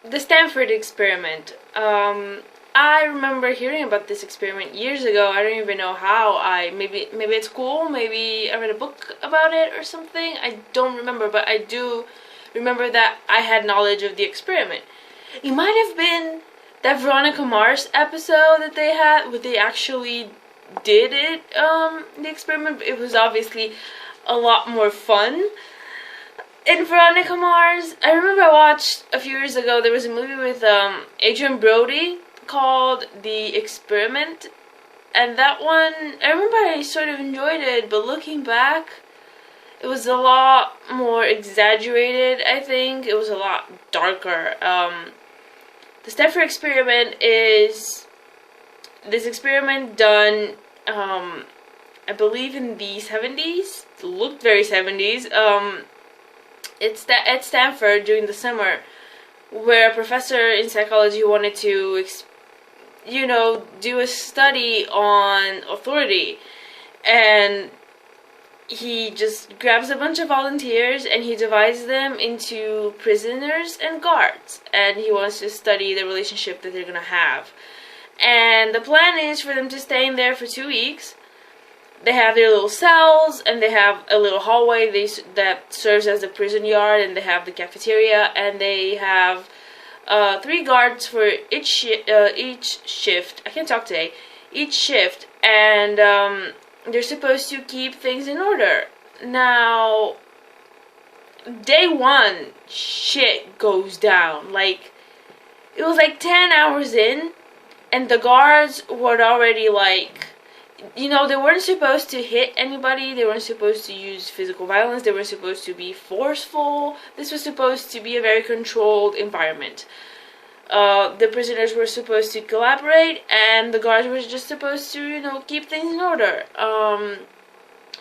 The Stanford experiment. I remember hearing about this experiment years ago. I don't even know how. Maybe it's cool. Maybe I read a book about it or something. I don't remember, but I do remember that I had knowledge of the experiment. It might have been that Veronica Mars episode that they had, where they actually did it. The experiment. It was obviously a lot more fun. In Veronica Mars, I remember I watched a few years ago, there was a movie with Adrian Brody called The Experiment, and that one, I remember I sort of enjoyed it, but looking back, it was a lot more exaggerated, I think. It was a lot darker. The Stanford experiment is this experiment done, I believe in the 70s. It looked very 70s. It's at Stanford during the summer, where a professor in psychology wanted to, do a study on authority, and he just grabs a bunch of volunteers and he divides them into prisoners and guards, and he wants to study the relationship that they're gonna have. And the plan is for them to stay in there for 2 weeks. They have their little cells, and they have a little hallway that serves as the prison yard, and they have the cafeteria, and they have 3 guards for each shift. I can't talk today. Each shift, and they're supposed to keep things in order. Now, day 1, shit goes down. Like, it was like 10 hours in, and the guards were already like, they weren't supposed to hit anybody, they weren't supposed to use physical violence, they weren't supposed to be forceful. This was supposed to be a very controlled environment. The prisoners were supposed to collaborate, and the guards were just supposed to, keep things in order.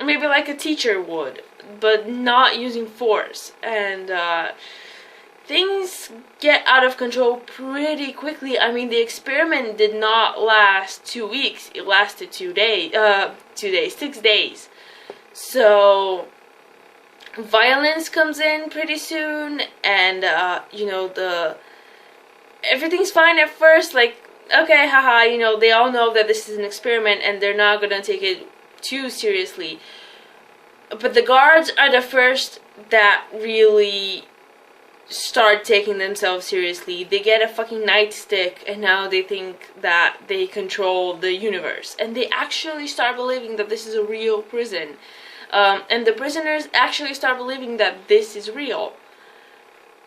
Maybe like a teacher would, but not using force. And things get out of control pretty quickly. I mean, the experiment did not last 2 weeks. It lasted 2 days. 6 days. So violence comes in pretty soon, and everything's fine at first. Like, okay, haha. They all know that this is an experiment, and they're not gonna take it too seriously. But the guards are the first that really start taking themselves seriously. They get a fucking nightstick, and now they think that they control the universe, and they actually start believing that this is a real prison, and the prisoners actually start believing that this is real.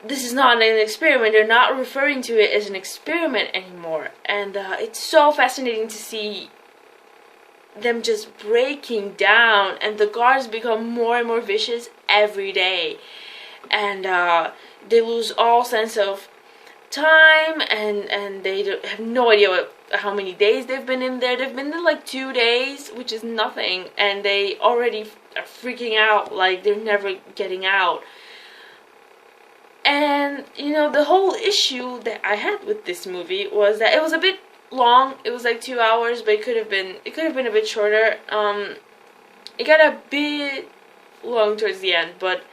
This is not an experiment. They're not referring to it as an experiment anymore, and it's so fascinating to see them just breaking down, and the guards become more and more vicious every day, and they lose all sense of time, and they have no idea how many days they've been in there. They've been there like 2 days, which is nothing, and they already are freaking out like they're never getting out. And the whole issue that I had with this movie was that it was a bit long. It was like 2 hours, but it could have been a bit shorter. It got a bit long towards the end, but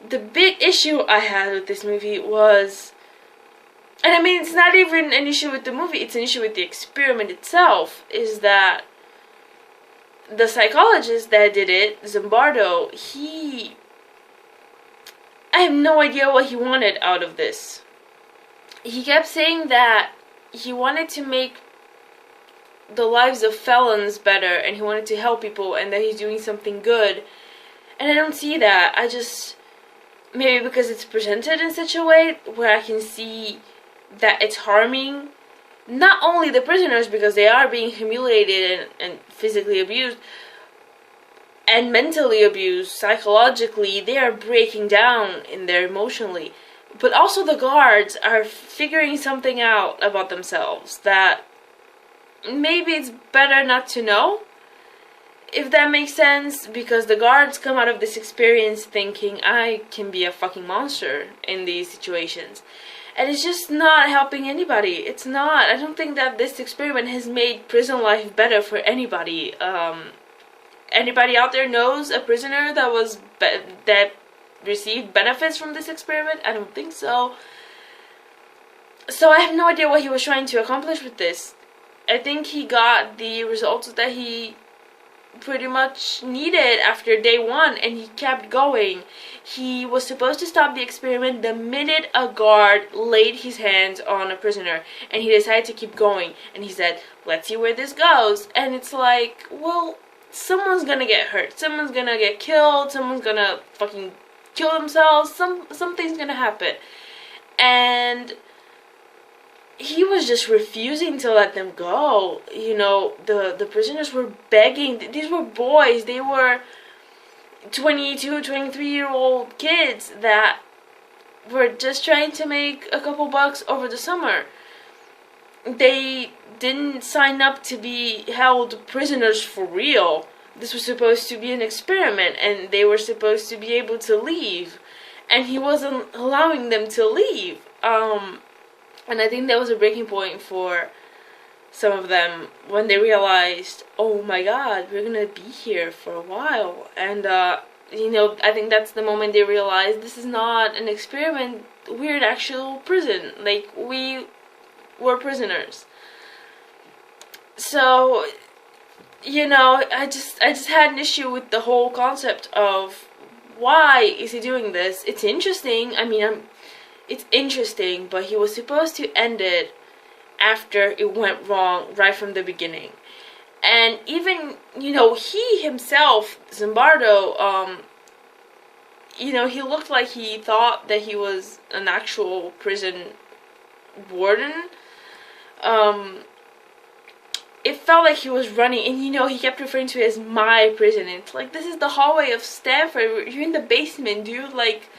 the big issue I had with this movie was, and I mean, it's not even an issue with the movie, it's an issue with the experiment itself, is that the psychologist that did it, Zimbardo, I have no idea what he wanted out of this. He kept saying that he wanted to make the lives of felons better, and he wanted to help people, and that he's doing something good. And I don't see that. Maybe because it's presented in such a way where I can see that it's harming not only the prisoners, because they are being humiliated and physically abused and mentally abused, psychologically, they are breaking down in there emotionally. But also the guards are figuring something out about themselves that maybe it's better not to know, if that makes sense, because the guards come out of this experience thinking, I can be a fucking monster in these situations. And it's just not helping anybody. It's not. I don't think that this experiment has made prison life better for anybody. Anybody out there knows a prisoner that received benefits from this experiment? I don't think so. So I have no idea what he was trying to accomplish with this. I think he got the results that he pretty much needed after day one, and he kept going. He was supposed to stop the experiment the minute a guard laid his hands on a prisoner, and he decided to keep going. And he said, let's see where this goes. And it's like, well, someone's gonna get hurt, someone's gonna get killed, someone's gonna fucking kill themselves, something's gonna happen. And he was just refusing to let them go. You know, the prisoners were begging. These were boys. They were 22, 23-year-old kids that were just trying to make a couple bucks over the summer. They didn't sign up to be held prisoners for real. This was supposed to be an experiment, and they were supposed to be able to leave. And he wasn't allowing them to leave. And I think that was a breaking point for some of them when they realized, oh my god, we're gonna be here for a while. And, you know, I think that's the moment they realized this is not an experiment, we're an actual prison. Like, we were prisoners. So, you know, I just had an issue with the whole concept of why is he doing this. It's interesting. I mean, it's interesting, but he was supposed to end it after it went wrong right from the beginning. And even, you know, he himself, Zimbardo, you know, he looked like he thought that he was an actual prison warden. It felt like he was running, and you know, he kept referring to it as my prison. It's like, this is the hallway of Stanford, you're in the basement, dude, like,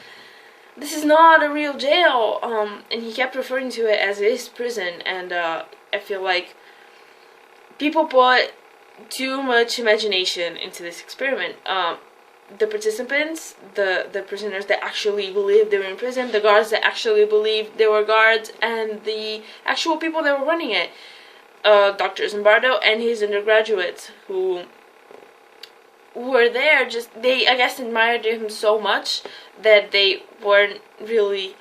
this is not a real jail. And he kept referring to it as his prison, and I feel like people put too much imagination into this experiment. The participants, the prisoners that actually believed they were in prison, the guards that actually believed they were guards, and the actual people that were running it, Dr. Zimbardo and his undergraduates who were there, just, they, I guess, admired him so much that they weren't really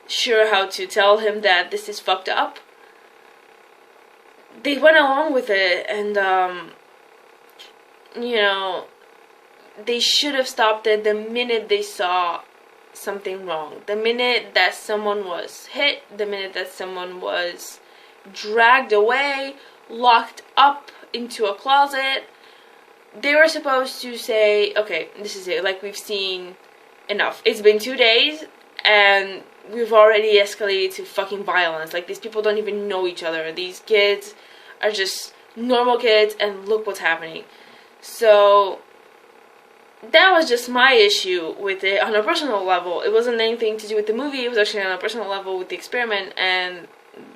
sure how to tell him that this is fucked up. They went along with it, and, you know, they should have stopped it the minute they saw something wrong. The minute that someone was hit, the minute that someone was dragged away, locked up into a closet, they were supposed to say, okay, this is it, like, we've seen enough. It's been 2 days, and we've already escalated to fucking violence. Like, these people don't even know each other. These kids are just normal kids, and look what's happening. So, that was just my issue with it on a personal level. It wasn't anything to do with the movie, it was actually on a personal level with the experiment and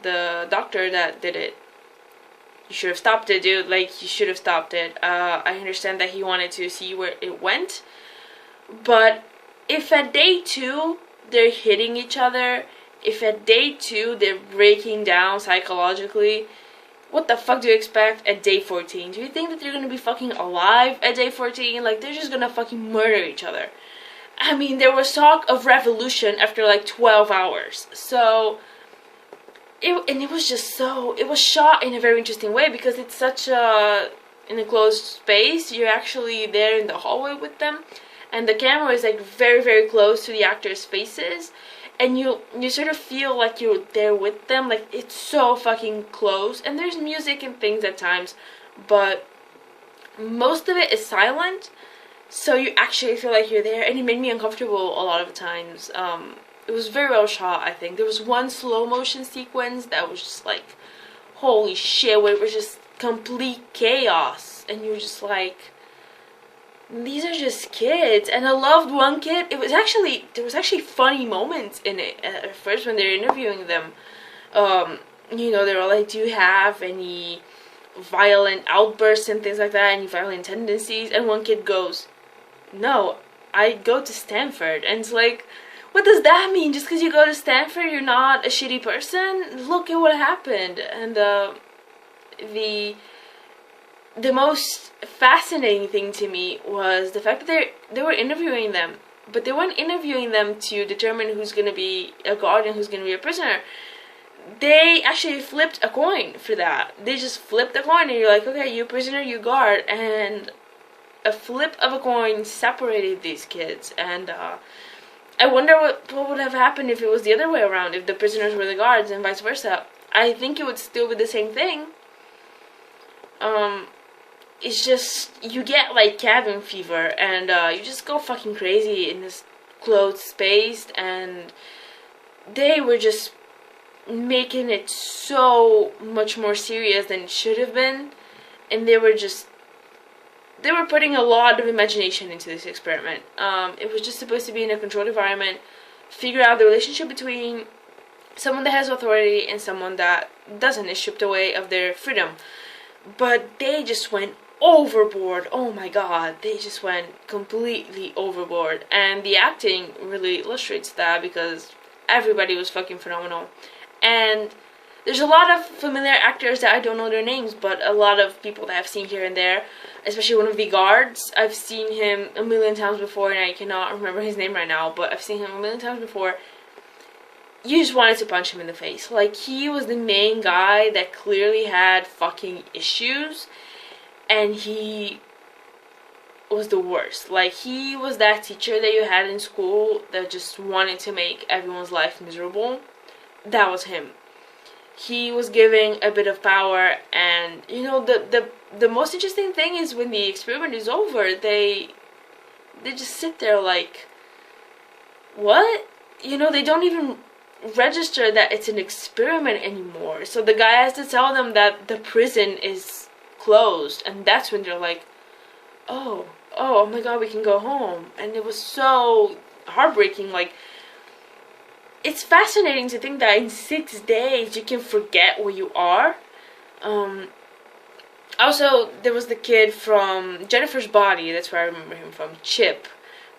the doctor that did it. You should have stopped it, dude. Like, you should have stopped it. I understand that he wanted to see where it went, but if at day 2 they're hitting each other, if at day 2 they're breaking down psychologically, what the fuck do you expect at day 14? Do you think that they're gonna be fucking alive at day 14? Like, they're just gonna fucking murder each other. I mean, there was talk of revolution after like 12 hours. So, it was just so, it was shot in a very interesting way because it's such a, in a closed space, you're actually there in the hallway with them, and the camera is like very, very close to the actors' faces, and you sort of feel like you're there with them, like, it's so fucking close, and there's music and things at times, but most of it is silent, so you actually feel like you're there, and it made me uncomfortable a lot of times. It was very well shot, I think. There was one slow motion sequence that was just like, holy shit, where it was just complete chaos, and you're just like, these are just kids. And I loved one kid. There was actually funny moments in it at first when they were interviewing them. You know, they were like, do you have any violent outbursts and things like that, any violent tendencies? And one kid goes, no, I go to Stanford. And it's like, what does that mean? Just because you go to Stanford, you're not a shitty person? Look at what happened. And the most fascinating thing to me was the fact that they were interviewing them, but they weren't interviewing them to determine who's going to be a guard and who's going to be a prisoner. they actually flipped a coin for that. They just flipped a coin, and you're like, okay, you prisoner, you guard, and a flip of a coin separated these kids. And I wonder what would have happened if it was the other way around, if the prisoners were the guards and vice versa. I think it would still be the same thing. It's just, you get like cabin fever, and you just go fucking crazy in this closed space, and they were just making it so much more serious than it should have been, and they were putting a lot of imagination into this experiment. It was just supposed to be in a controlled environment, figure out the relationship between someone that has authority and someone that doesn't, is stripped away of their freedom. But they just went overboard. Oh my god, they just went completely overboard. And the acting really illustrates that, because everybody was fucking phenomenal. And there's a lot of familiar actors that I don't know their names, but a lot of people that I've seen here and there, especially one of the guards. I've seen him a million times before, and I cannot remember his name right now, but I've seen him a million times before. You just wanted to punch him in the face. Like, he was the main guy that clearly had fucking issues, and he was the worst. Like, he was that teacher that you had in school that just wanted to make everyone's life miserable. That was him. He was giving a bit of power, and you know, the most interesting thing is when the experiment is over, they just sit there like, what? You know, they don't even register that it's an experiment anymore. So the guy has to tell them that the prison is closed, and that's when they're like, oh my god, we can go home. And it was so heartbreaking. Like, it's fascinating to think that in 6 days you can forget where you are. Also, there was the kid from Jennifer's Body. That's where I remember him from. Chip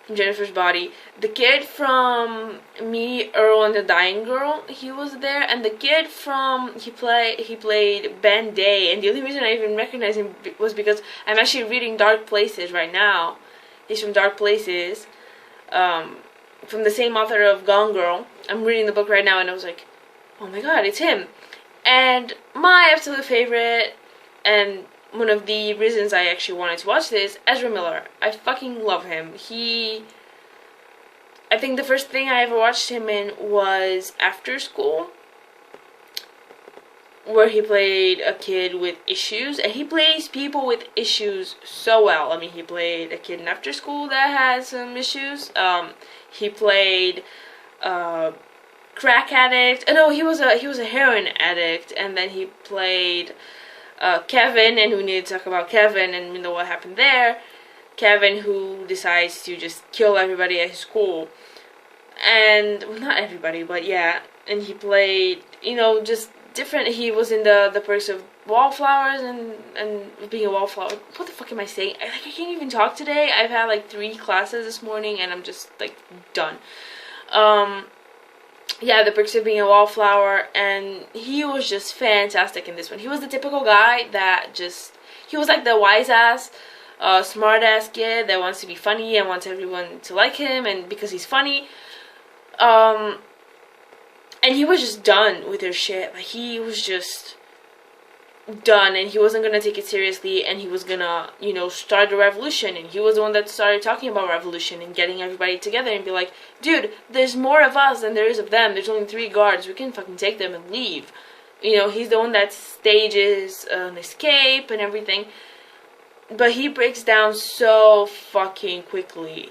from Jennifer's Body. The kid from Me, Earl, and the Dying Girl, he was there. And the kid from, he played Ben Day. And the only reason I even recognize him was because I'm actually reading Dark Places right now. He's from Dark Places. From the same author of Gone Girl. I'm reading the book right now, and I was like, oh my god, it's him. And my absolute favorite, and one of the reasons I actually wanted to watch this, Ezra Miller. I fucking love him. I think the first thing I ever watched him in was After School, where he played a kid with issues, and he plays people with issues so well. I mean, he played a kid in After School that has some issues. He played crack addict. Oh no, he was a heroin addict, and then he played Kevin, and we need to talk about Kevin, and you know what happened there. Kevin, who decides to just kill everybody at his school, and well, not everybody, but yeah. And he played, you know, just different. He was in the Perks of Wallflowers and being a wallflower. What the fuck am I saying? I can't even talk today. I've had like 3 classes this morning, and I'm just like done. Yeah, the Perks of Being a Wallflower, and he was just fantastic in this one. He was the typical guy that he was like the wise ass, smart ass kid that wants to be funny and wants everyone to like him, and because he's funny, and he was just done with his shit. Like, he was just done, and he wasn't gonna take it seriously, and he was gonna, you know, start the revolution. And he was the one that started talking about revolution and getting everybody together and be like, dude, there's more of us than there is of them. There's only 3 guards. We can fucking take them and leave. You know, he's the one that stages an escape and everything, but he breaks down so fucking quickly.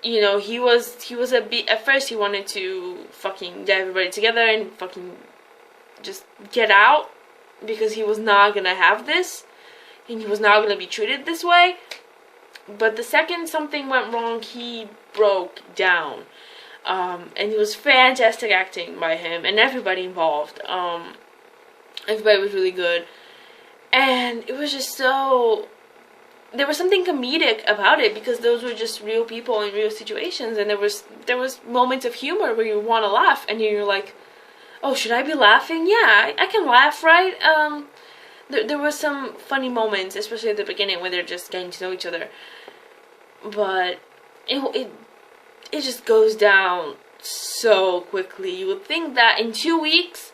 You know, he was a bit, at first he wanted to fucking get everybody together and fucking just get out, because he was not gonna have this, and he was not gonna be treated this way. But the second something went wrong, he broke down. And it was fantastic acting by him and everybody involved. Everybody was really good, and it was just so, there was something comedic about it, because those were just real people in real situations, and there was moments of humor where you want to laugh, and you're like, oh, should I be laughing? Yeah, I can laugh, right? There were some funny moments, especially at the beginning when they're just getting to know each other. But it just goes down so quickly. You would think that in 2 weeks,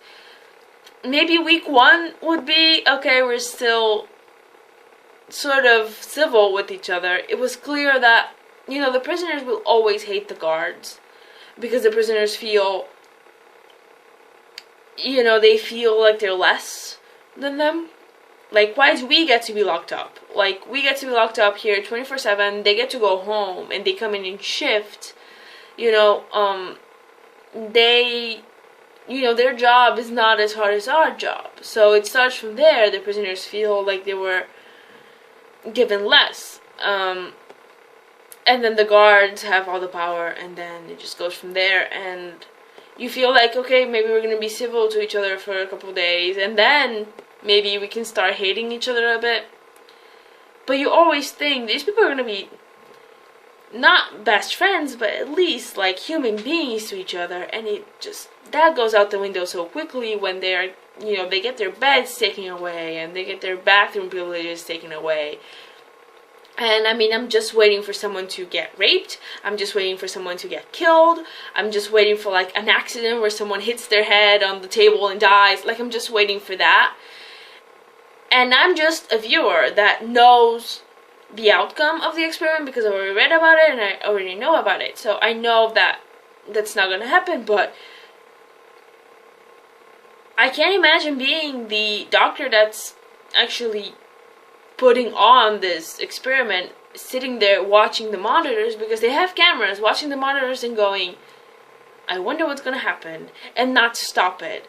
maybe week 1 would be, okay, we're still sort of civil with each other. It was clear that, the prisoners will always hate the guards. Because the prisoners feel, they feel like they're less than them. Like, why do we get to be locked up? Like, we get to be locked up here 24/7. They get to go home and they come in shift. They, their job is not as hard as our job. So it starts from there. The prisoners feel like they were given less. And then the guards have all the power, and then it just goes from there. And you feel like, okay, maybe we're going to be civil to each other for a couple of days, and then maybe we can start hating each other a bit. But you always think these people are going to be not best friends, but at least like human beings to each other. And that goes out the window so quickly when they're, they get their beds taken away, and they get their bathroom privileges taken away. And I'm just waiting for someone to get raped. I'm just waiting for someone to get killed. I'm just waiting for like an accident where someone hits their head on the table and dies. Like, I'm just waiting for that. And I'm just a viewer that knows the outcome of the experiment because I already read about it and I already know about it. So I know that that's not going to happen, but I can't imagine being the doctor that's actually putting on this experiment, sitting there watching the monitors, because they have cameras, watching the monitors and going, I wonder what's going to happen, and not stop it.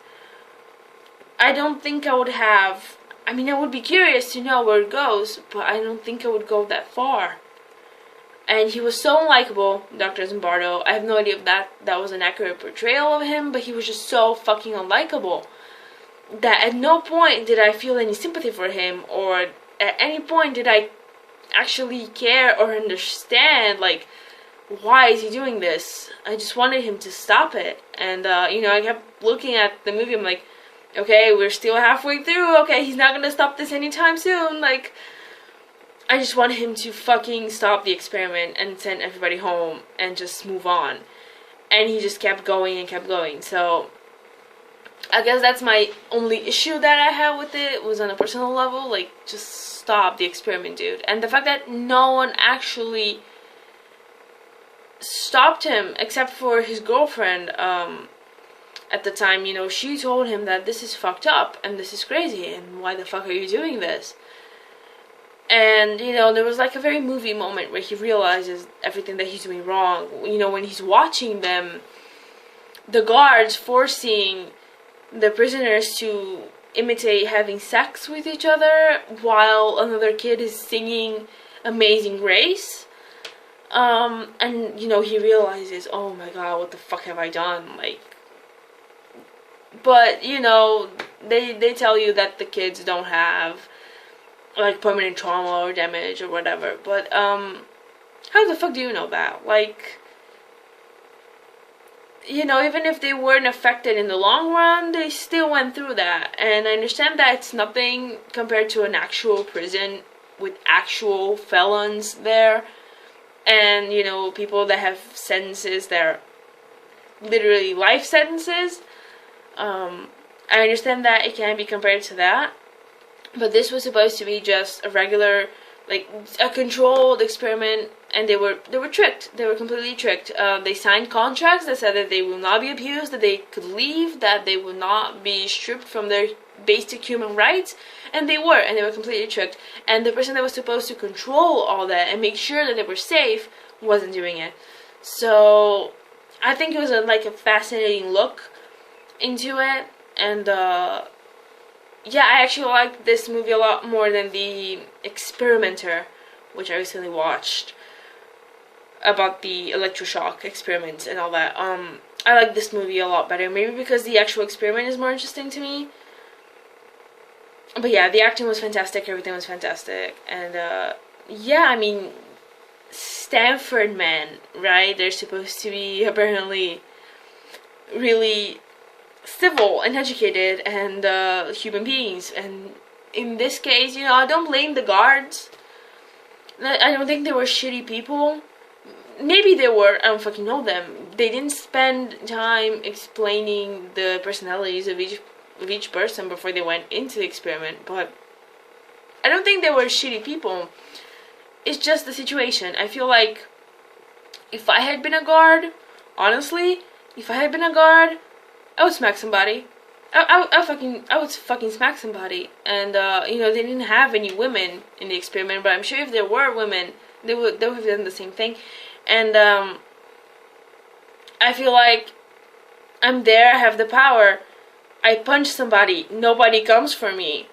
I don't think I would have, I would be curious to know where it goes, but I don't think I would go that far. And he was so unlikable, Dr. Zimbardo. I have no idea if that was an accurate portrayal of him, but he was just so fucking unlikable that at no point did I feel any sympathy for him, or at any point did I actually care or understand, like, why is he doing this? I just wanted him to stop it. And, I kept looking at the movie. I'm like, okay, we're still halfway through. Okay, he's not going to stop this anytime soon. Like, I just wanted him to fucking stop the experiment and send everybody home and just move on. And he just kept going and kept going. So I guess that's my only issue that I have with it, was on a personal level. Like, just stop the experiment, dude. And the fact that no one actually stopped him except for his girlfriend at the time. She told him that this is fucked up and this is crazy and why the fuck are you doing this? And, there was like a very movie moment where he realizes everything that he's doing wrong. When he's watching them, the guards forcing the prisoners to imitate having sex with each other while another kid is singing Amazing Grace. And, he realizes, oh my god, what the fuck have I done? Like, but, they tell you that the kids don't have, like, permanent trauma or damage or whatever. But, how the fuck do you know that? Like, even if they weren't affected in the long run, they still went through that. And I understand that it's nothing compared to an actual prison with actual felons there. And, people that have sentences that are literally life sentences. I understand that it can't be compared to that. But this was supposed to be just a regular, like, a controlled experiment, and they were tricked. They were completely tricked. They signed contracts that said that they will not be abused, that they could leave, that they will not be stripped from their basic human rights, and they were completely tricked. And the person that was supposed to control all that and make sure that they were safe wasn't doing it. So I think it was a fascinating look into it, and yeah, I actually liked this movie a lot more than The Experimenter, which I recently watched, about the electroshock experiments and all that. I like this movie a lot better, maybe because the actual experiment is more interesting to me. But yeah, the acting was fantastic, everything was fantastic, and yeah, Stanford men, right? They're supposed to be apparently really civil and educated and human beings, and in this case, I don't blame the guards. I don't think they were shitty people. Maybe they were, I don't fucking know them. they didn't spend time explaining the personalities of each person before they went into the experiment, but I don't think they were shitty people. It's just the situation. I feel like if I had been a guard, honestly, if I had been a guard, I would smack somebody. I would fucking smack somebody. And they didn't have any women in the experiment, but I'm sure if there were women, they would have done the same thing. And I feel like I'm there, I have the power. I punch somebody, nobody comes for me.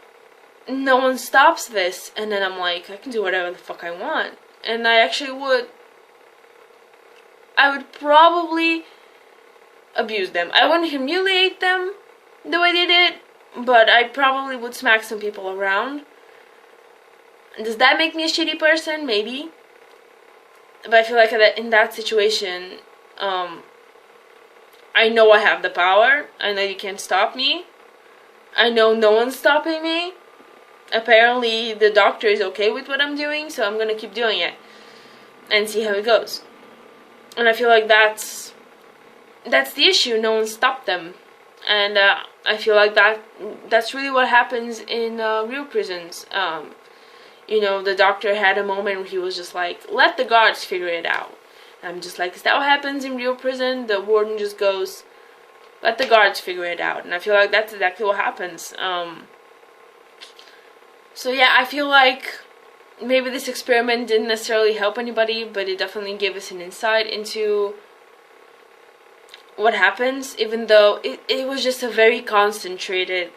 No one stops this. And then I'm like, I can do whatever the fuck I want. And I actually would. I would probably abuse them. I wouldn't humiliate them the way they did, but I probably would smack some people around. Does that make me a shitty person? Maybe. But I feel like in that situation, I know I have the power. I know you can't stop me. I know no one's stopping me. Apparently the doctor is okay with what I'm doing, so I'm gonna keep doing it and see how it goes. And I feel like that's the issue. No one stopped them. And I feel like that's really what happens in real prisons. The doctor had a moment where he was just like, let the guards figure it out. And I'm just like, is that what happens in real prison? The warden just goes, let the guards figure it out. And I feel like that's exactly what happens. So yeah, I feel like maybe this experiment didn't necessarily help anybody, but it definitely gave us an insight into what happens, even though it was just a very concentrated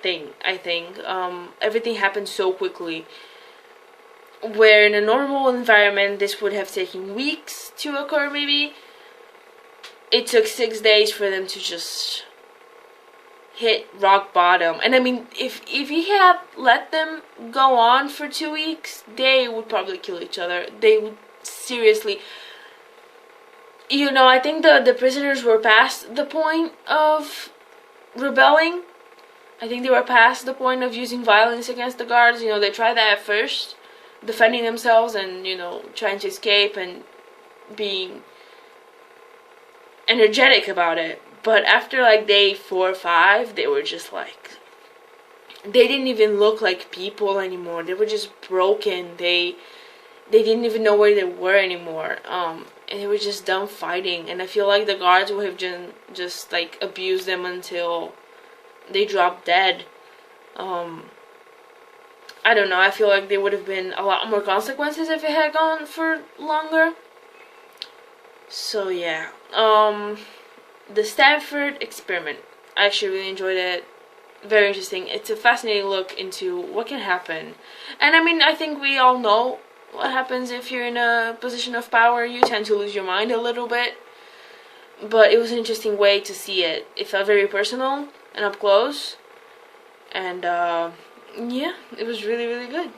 thing, I think. Everything happened so quickly, where in a normal environment this would have taken weeks to occur maybe. It took 6 days for them to just hit rock bottom. And I mean, if he had let them go on for 2 weeks, they would probably kill each other. They would seriously... I think the prisoners were past the point of rebelling. I think they were past the point of using violence against the guards. They tried that at first, defending themselves and, trying to escape and being energetic about it. But after like day 4 or 5, they were just like, they didn't even look like people anymore. They were just broken. They didn't even know where they were anymore. And they were just done fighting. And I feel like the guards would have just like abused them until they dropped dead. I don't know. I feel like there would have been a lot more consequences if it had gone for longer. So yeah. The Stanford experiment. I actually really enjoyed it. Very interesting. It's a fascinating look into what can happen. And I mean, I think we all know what happens if you're in a position of power. You tend to lose your mind a little bit. But it was an interesting way to see it. It felt very personal and up close. And yeah, it was really, really good.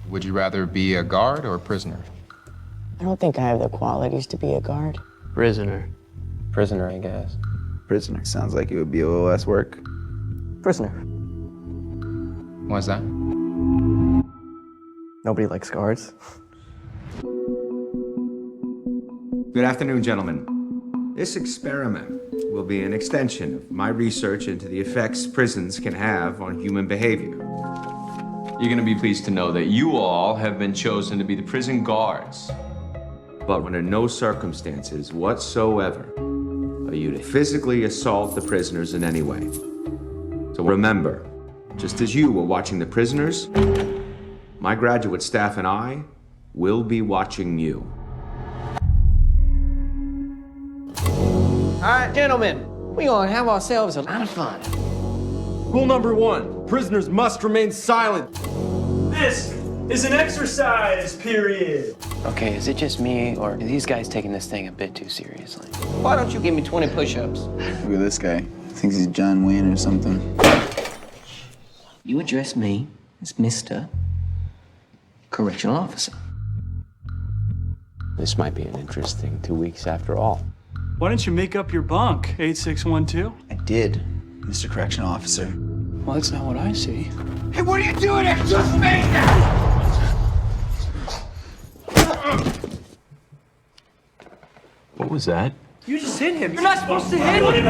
Would you rather be a guard or a prisoner? I don't think I have the qualities to be a guard. Prisoner. Prisoner, I guess. Prisoner. Sounds like it would be a little less work. Prisoner. Why's that? Nobody likes guards. Good afternoon, gentlemen. This experiment will be an extension of my research into the effects prisons can have on human behavior. You're gonna be pleased to know that you all have been chosen to be the prison guards. But under no circumstances whatsoever are you to physically assault the prisoners in any way. So remember, just as you were watching the prisoners, my graduate staff and I will be watching you. All right, gentlemen, we gonna have ourselves a lot of fun. Rule number 1, prisoners must remain silent. This is an exercise period. Okay, is it just me, or are these guys taking this thing a bit too seriously? Why don't you give me 20 push-ups? Look at this guy. Thinks he's John Wayne or something. You address me as Mr. Correctional Officer. This might be an interesting 2 weeks after all. Why don't you make up your bunk, 8612? I did, Mr. Correctional Officer. Well, that's not what I see. Hey, what are you doing? I just made that! What was that? You just hit him. You're not supposed to hit him.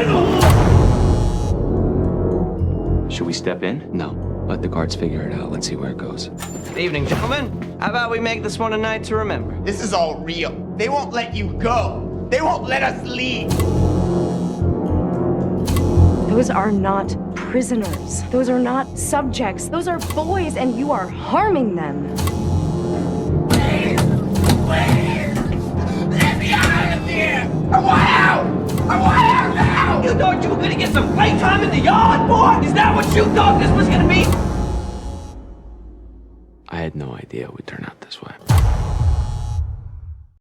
Should we step in? No. Let the guards figure it out. Let's see where it goes. Good evening, gentlemen. How about we make this one a night to remember? This is all real. They won't let you go. They won't let us leave. Those are not prisoners. Those are not subjects. Those are boys, and you are harming them. Please! Please! Let me out of here! I want out! I want out now! You thought you were gonna get some playtime in the yard, boy? Is that what you thought this was gonna be? I had no idea it would turn out this way.